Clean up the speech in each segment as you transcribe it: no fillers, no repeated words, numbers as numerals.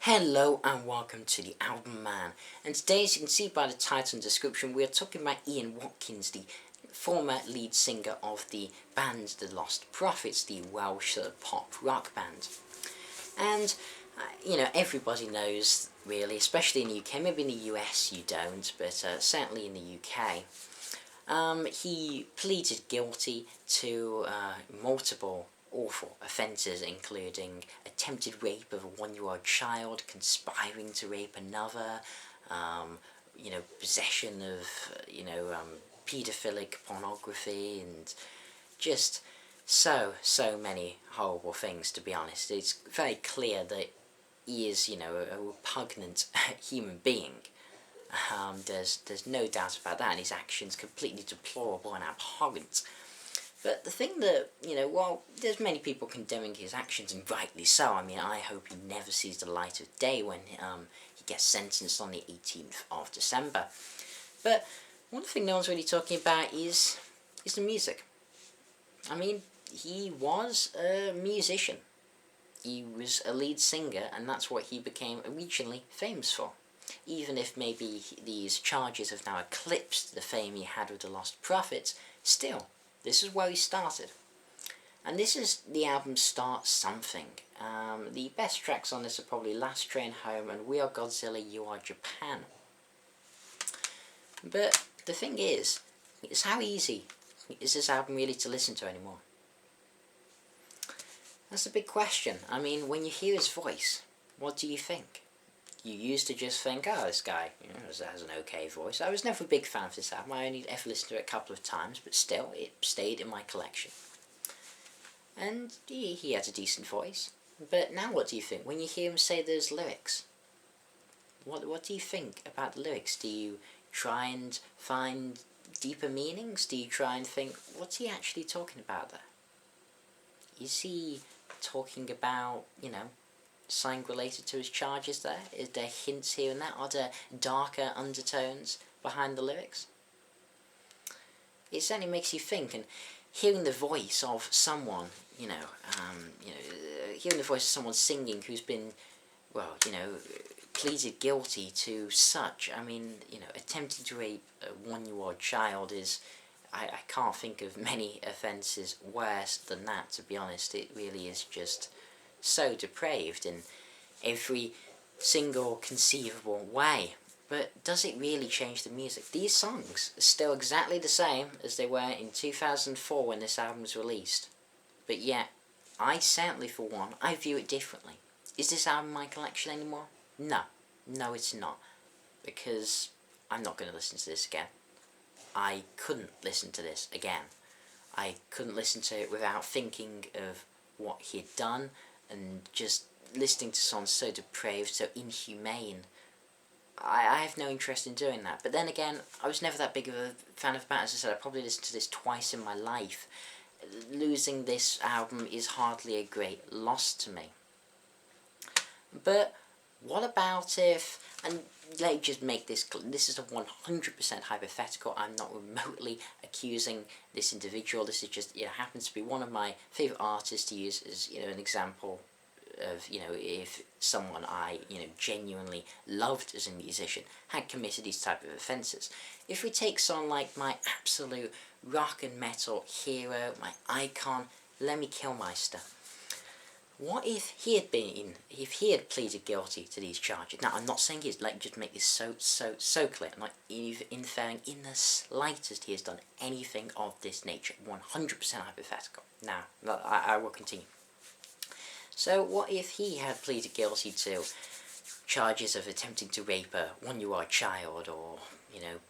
Hello and welcome to the Album Man, and today, as you can see by the title and description, we are talking about Ian Watkins, the former lead singer of the band The Lost Prophets, the Welsh pop rock band. And everybody knows, really, especially in the UK, maybe in the US you don't, but certainly in the UK, he pleaded guilty to multiple awful offences, including attempted rape of a one-year-old child, conspiring to rape another, possession of, paedophilic pornography, and just so many horrible things, to be honest. It's very clear that he is, a repugnant human being. There's no doubt about that, and his actions completely deplorable and abhorrent. But the thing that, there's many people condemning his actions, and rightly so. I mean, I hope he never sees the light of day when he gets sentenced on the 18th of December. But one thing no one's really talking about is the music. I mean, he was a musician. He was a lead singer, and that's what he became originally famous for. Even if maybe these charges have now eclipsed the fame he had with the Lost Prophets, still, this is where he started. And this is the album Start Something. The best tracks on this are probably Last Train Home and We Are Godzilla, You Are Japan. But the thing is how easy is this album really to listen to anymore? That's a big question. I mean, when you hear his voice, what do you think? You used to just think, oh, this guy has an okay voice. I was never a big fan of this album. I only ever listened to it a couple of times, but still, it stayed in my collection. And he had a decent voice. But now what do you think? When you hear him say those lyrics, what do you think about the lyrics? Do you try and find deeper meanings? Do you try and think, what's he actually talking about there? Is he talking about, something related to his charges there? Is there hints here and there? Are there darker undertones behind the lyrics? It certainly makes you think, and hearing the voice of someone, hearing the voice of someone singing who's been, pleaded guilty to such, attempting to rape a one-year-old child is, I can't think of many offences worse than that, to be honest. It really is just so depraved in every single conceivable way. But does it really change the music? These songs are still exactly the same as they were in 2004 when this album was released. But yet, I certainly, for one, I view it differently. Is this album in my collection anymore? No. No, it's not. Because I'm not going to listen to this again. I couldn't listen to this again. I couldn't listen to it without thinking of what he had done, and just listening to songs so depraved, so inhumane. I have no interest in doing that. But then again, I was never that big of a fan of the band. As I said, I probably listened to this twice in my life. Losing this album is hardly a great loss to me. But what about if, and let me just make this clear, this is a 100% hypothetical. I'm not remotely accusing this individual. This is just, happens to be one of my favourite artists to use as, an example of, if someone I, genuinely loved as a musician had committed these type of offences. If we take someone like my absolute rock and metal hero, my icon, Lemmy Kilmister. What if he had pleaded guilty to these charges? Now, I'm not saying he's, just make this so clear. I'm not even inferring in the slightest he has done anything of this nature. 100% hypothetical. Now, I will continue. So, what if he had pleaded guilty to charges of attempting to rape a one-year-old child, or,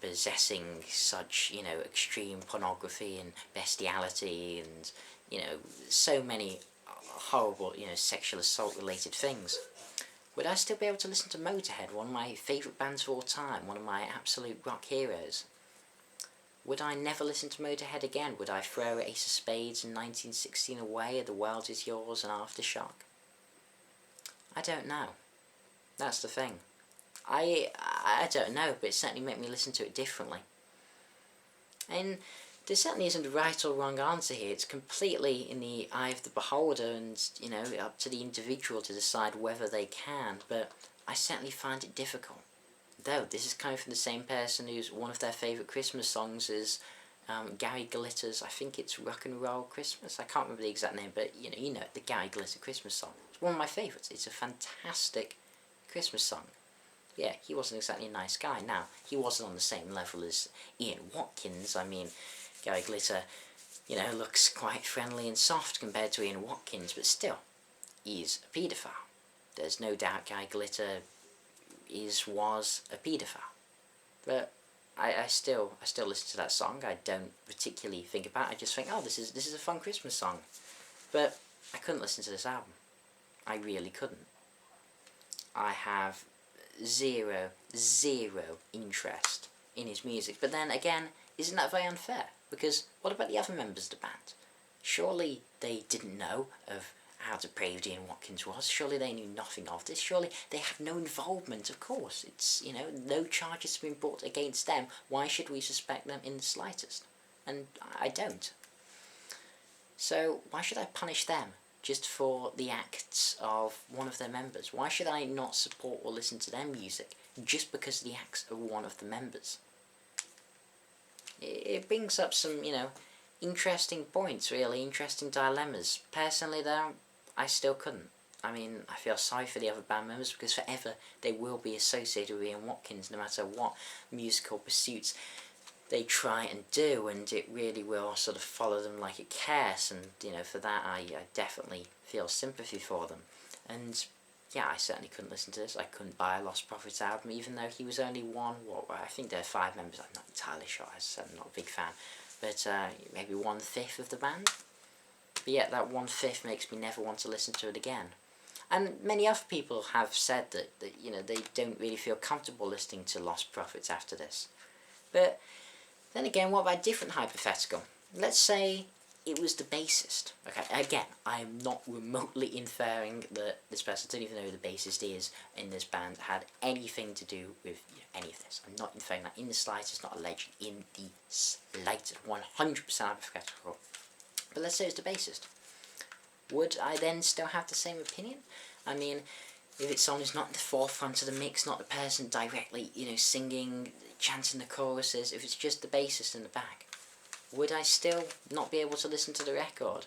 possessing such, extreme pornography and bestiality, and, so many horrible, sexual assault related things? Would I still be able to listen to Motorhead, one of my favourite bands of all time, one of my absolute rock heroes? Would I never listen to Motorhead again? Would I throw Ace of Spades and 1916 away, The World Is Yours and Aftershock? I don't know. That's the thing. I don't know, but it certainly made me listen to it differently. And there certainly isn't a right or wrong answer here. It's completely in the eye of the beholder, and up to the individual to decide whether they can. But I certainly find it difficult. Though this is coming from the same person who's one of their favourite Christmas songs is Gary Glitter's, I think it's Rock and Roll Christmas. I can't remember the exact name, but you know the Gary Glitter Christmas song. It's one of my favourites. It's a fantastic Christmas song. Yeah, he wasn't exactly a nice guy. Now, he wasn't on the same level as Ian Watkins. I mean, Gary Glitter, looks quite friendly and soft compared to Ian Watkins, but still, he's a paedophile. There's no doubt Gary Glitter was a paedophile. But I still listen to that song. I don't particularly think about it. I just think, oh, this is a fun Christmas song. But I couldn't listen to this album. I really couldn't. I have zero interest in his music. But then again, isn't that very unfair? Because what about the other members of the band? Surely they didn't know of how depraved Ian Watkins was. Surely they knew nothing of this. Surely they had no involvement, of course. It's, no charges have been brought against them. Why should we suspect them in the slightest? And I don't. So why should I punish them just for the acts of one of their members? Why should I not support or listen to their music just because of the acts of one of the members? It brings up some, interesting points, really, interesting dilemmas. Personally, though, I still couldn't. I mean, I feel sorry for the other band members because forever they will be associated with Ian Watkins no matter what musical pursuits they try and do, and it really will sort of follow them like a curse, and for that I definitely feel sympathy for them. And yeah, I certainly couldn't listen to this. I couldn't buy a Lost Prophets album, even though he was only one. I think there are 5 members. I'm not entirely sure. I'm not a big fan, but maybe 1/5 of the band. But yeah, that 1/5 makes me never want to listen to it again. And many other people have said that they don't really feel comfortable listening to Lost Prophets after this. But then again, what about a different hypothetical? Let's say it was the bassist. Okay, again, I am not remotely inferring that this person, I don't even know who the bassist is in this band, had anything to do with any of this. I'm not inferring that in the slightest, not alleged in the slightest, 100% hypothetical. But let's say it's the bassist. Would I then still have the same opinion? I mean, if it's someone who's not in the forefront of the mix, not the person directly, singing, chanting the choruses, if it's just the bassist in the back, would I still not be able to listen to the record?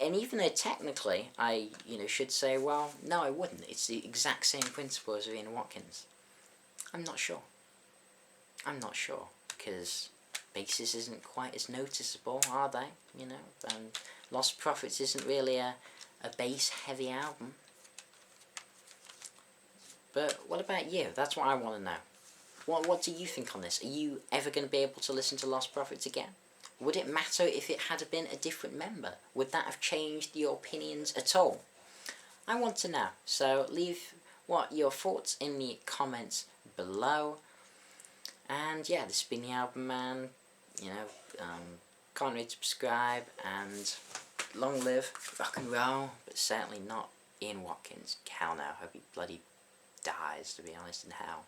And even though technically I, should say, well, no, I wouldn't. It's the exact same principle as Ian Watkins. I'm not sure. Because bassists isn't quite as noticeable, are they? And Lost Prophets isn't really a bass-heavy album. But what about you? That's what I want to know. What do you think on this? Are you ever going to be able to listen to Lost Prophets again? Would it matter if it had been a different member? Would that have changed your opinions at all? I want to know. So leave your thoughts in the comments below. And yeah, this has been TheAIbumMan. Can't really subscribe, and long live rock and roll, but certainly not Ian Watkins. Hell no, hope he bloody dies, to be honest, in hell.